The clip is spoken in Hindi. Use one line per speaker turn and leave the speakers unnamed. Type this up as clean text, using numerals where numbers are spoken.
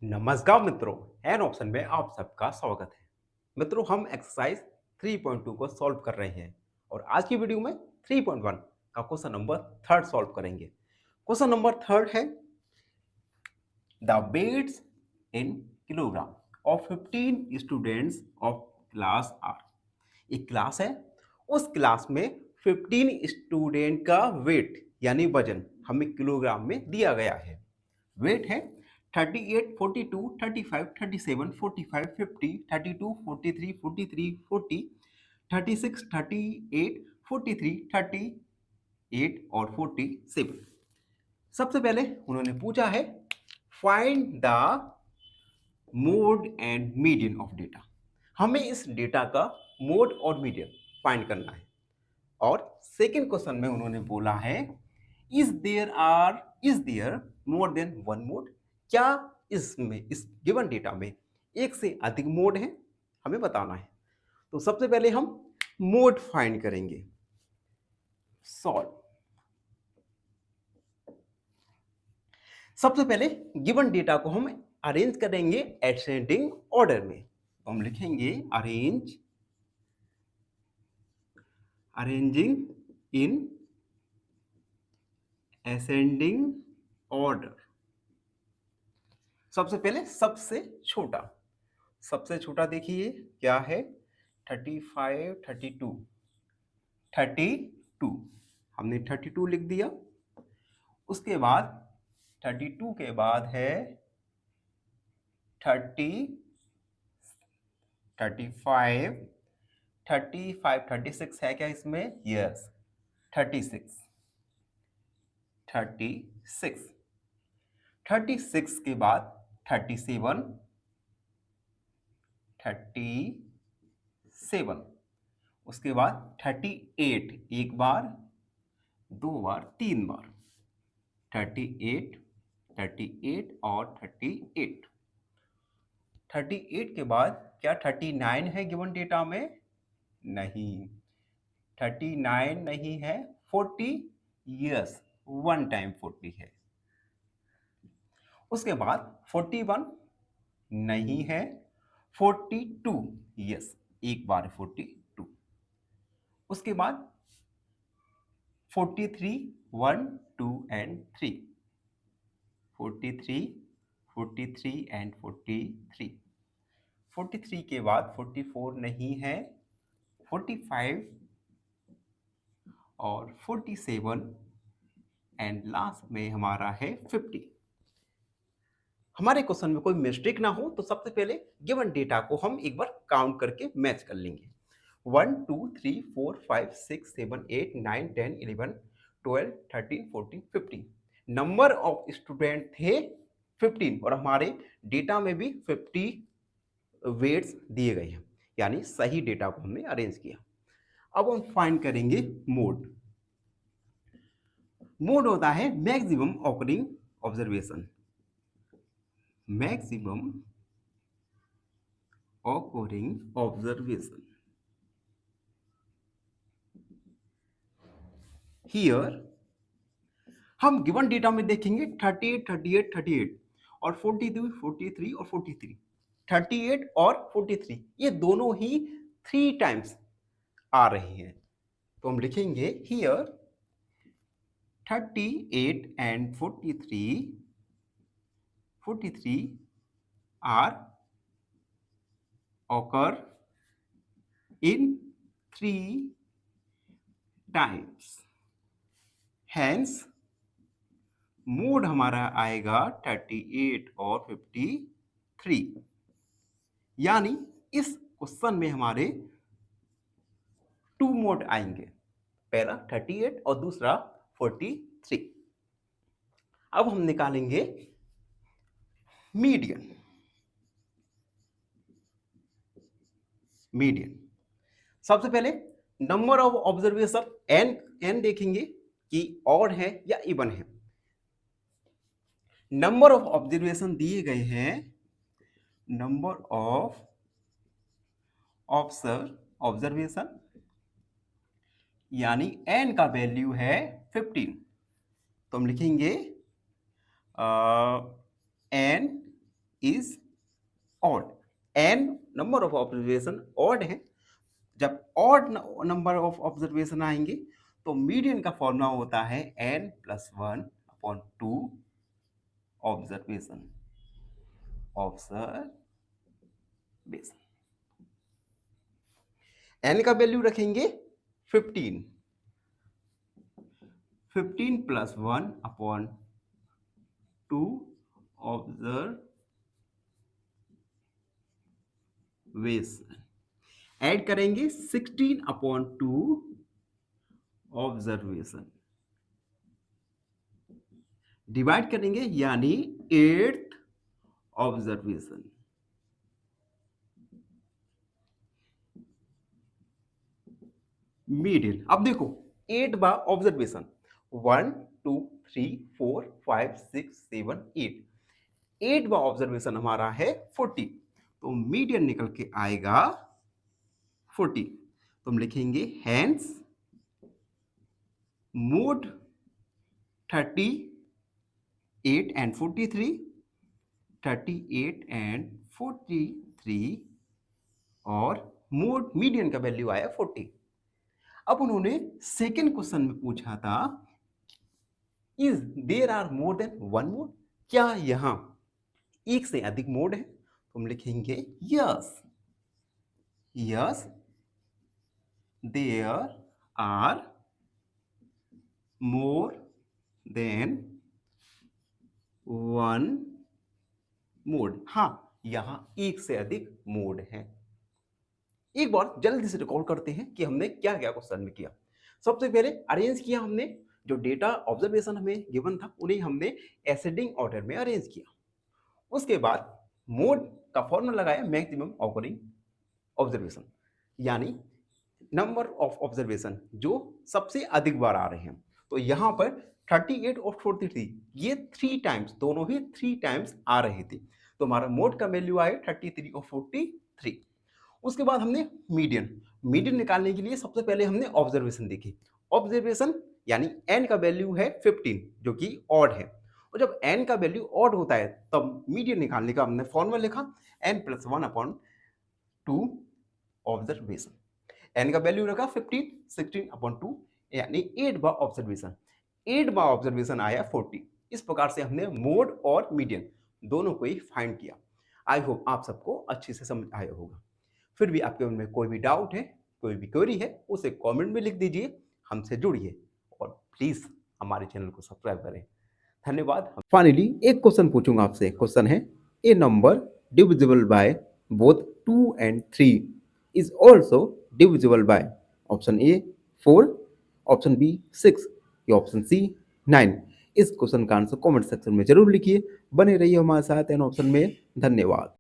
नमस्कार मित्रों, एन ऑप्शन में आप सबका स्वागत है। मित्रों, हम एक्सरसाइज 3.2 को सॉल्व कर रहे हैं और आज की वीडियो में 3.1 का क्वेश्चन नंबर थर्ड सॉल्व करेंगे। क्वेश्चन नंबर थर्ड है the weights in kilogram of 15 students of class are. एक क्लास है, उस क्लास में 15 स्टूडेंट का वेट यानी वजन हमें किलोग्राम में दिया गया है। वेट है 38, 42, 35, 37, 45, 50, 32, 43, 43, 40, 36, 38, 43, 38 और 47। सबसे पहले उन्होंने पूछा है find the mode and median of data. हमें इस डेटा का मोड और मीडियन फाइंड करना है। और सेकेंड क्वेश्चन में उन्होंने बोला है is there more than one mode. क्या इसमें इस गिवन डेटा में एक से अधिक मोड है, हमें बताना है। तो सबसे पहले हम मोड फाइंड करेंगे। सॉल्व। सबसे पहले गिवन डेटा को हम अरेंज करेंगे असेंडिंग ऑर्डर में। तो हम लिखेंगे अरेंजिंग इन असेंडिंग ऑर्डर। सबसे पहले सबसे छोटा देखिए क्या है 35, 32, 32 हमने 32 लिख दिया। उसके बाद 32 के बाद है 30, 35, 35, 36 है क्या इसमें? यस, 36, 36, 36 के बाद 37, 37, उसके बाद 38 एक बार, दो बार, तीन बार, 38, 38 और 38। 38 के बाद क्या 39 है गिवन डेटा में? नहीं, 39 नहीं है। 40, यस, वन टाइम 40 है। उसके बाद 41 नहीं है। 42, यस, एक बार 42। उसके बाद 43, 1, 2 एंड 3, 43, 43 एंड 43। 43 के बाद 44 नहीं है। 45 और 47 एंड लास्ट में हमारा है 50। हमारे क्वेश्चन में कोई मिस्टेक ना हो तो सबसे पहले गिवन डेटा को हम एक बार काउंट करके मैच कर लेंगे। 1, 2, 3, 4, 5, 6, 7, 8, 9, 10, 11, 12, 13, 14, 15। नंबर ऑफ स्टूडेंट थे 15 और हमारे डेटा में भी 50 वेट्स दिए गए हैं, यानी सही डेटा को हमने अरेंज किया। अब हम फाइंड करेंगे मोड। मोड होता है maximum occurring observation. Maximum occurring observation. Here हम गिवन डेटा में देखेंगे 38, 38, 38 और 42, 43 और 43। 38 और 43 ये दोनों ही 3 टाइम्स आ रहे हैं। तो हम लिखेंगे here 38 and 43 are occur in 3 times. Hence mode हमारा आएगा 38 और 53। यानी इस क्वेश्चन में हमारे 2 मोड आएंगे, पहला 38 और दूसरा 43। अब हम निकालेंगे मीडियन। सबसे पहले नंबर ऑफ ऑब्जर्वेशन एन देखेंगे कि ऑड है या इवन है। नंबर ऑफ ऑब्जर्वेशन दिए गए हैं, नंबर ऑफ ऑब्जर्वेशन यानी n का वैल्यू है 15। तो हम लिखेंगे n is odd. N number of observation odd है। जब ऑड नंबर ऑफ ऑब्जर्वेशन आएंगे तो मीडियन का फॉर्मूला होता है n प्लस 1/2 ऑब्जर्वेशन। n का वैल्यू रखेंगे 15। 15 प्लस 1/2 ऑब्जर्वेशन। ऐड करेंगे 16/2 ऑब्जर्वेशन। डिवाइड करेंगे यानी 8th ऑब्जर्वेशन। मीडियन, अब देखो 8 बार ऑब्जर्वेशन, 1 2 3 4 5 6 7 8, 8 बार ऑब्जर्वेशन हमारा है 40, तो मीडियन निकल के आएगा 40। तो हम लिखेंगे हैंस मोड 38 and 43, 38 and 43 और मोड मीडियन का वैल्यू आया 40। अब उन्होंने सेकेंड क्वेश्चन में पूछा था is there are more than one mode, क्या यहां एक से अधिक मोड है? तो हम लिखेंगे yes, yes there are more than one mode. हाँ, यहां एक से अधिक मोड है। एक बार जल्दी से रिकॉर्ड करते हैं कि हमने क्या क्या क्वेश्चन में किया। सबसे पहले अरेंज किया हमने, जो डेटा ऑब्जर्वेशन हमें गिवन था उन्हें हमने एसेंडिंग ऑर्डर में अरेंज किया। उसके बाद मोड का फॉर्मूला लगाया, मैक्सिमम ऑकरिंग ऑब्जर्वेशन, यानी नंबर ऑफ ऑब्जर्वेशन जो सबसे अधिक बार आ रहे हैं। तो यहाँ पर 38 और 43 ये 3 टाइम्स, दोनों ही 3 टाइम्स आ रहे थे, तो हमारा मोड का वैल्यू आया 33 और 43। उसके बाद हमने मीडियन, मीडियन निकालने के लिए सबसे पहले हमने ऑब्जर्वेशन देखी। ऑब्जर्वेशन यानी n का वैल्यू है 15 जो कि ऑड है, और जब n का वैल्यू ऑड होता है तब मीडियन निकालने का हमने फॉर्मूला लिखा n प्लस 1/2 ऑब्जर्वेशन। n का वैल्यू रखा 15, 16/2 यानी 8 बार ऑब्जर्वेशन, 8 बार ऑब्जर्वेशन आया 40। इस प्रकार से हमने मोड और मीडियन दोनों को ही फाइंड किया। आई होप आप सबको अच्छे से समझ आया होगा। फिर भी आपके मन में कोई भी डाउट है, कोई भी क्वेरी है, उसे कमेंट में लिख दीजिए, हमसे जुड़िए और प्लीज हमारे चैनल को सब्सक्राइब करें। धन्यवाद। फाइनली एक क्वेश्चन पूछूंगा आपसे। क्वेश्चन है A number divisible by both 2 and 3 is also divisible by option A 4, option B 6 या ऑप्शन सी 9। इस क्वेश्चन का आंसर कमेंट सेक्शन में जरूर लिखिए। बने रहिए हमारे साथ एन ऑप्शन में। धन्यवाद।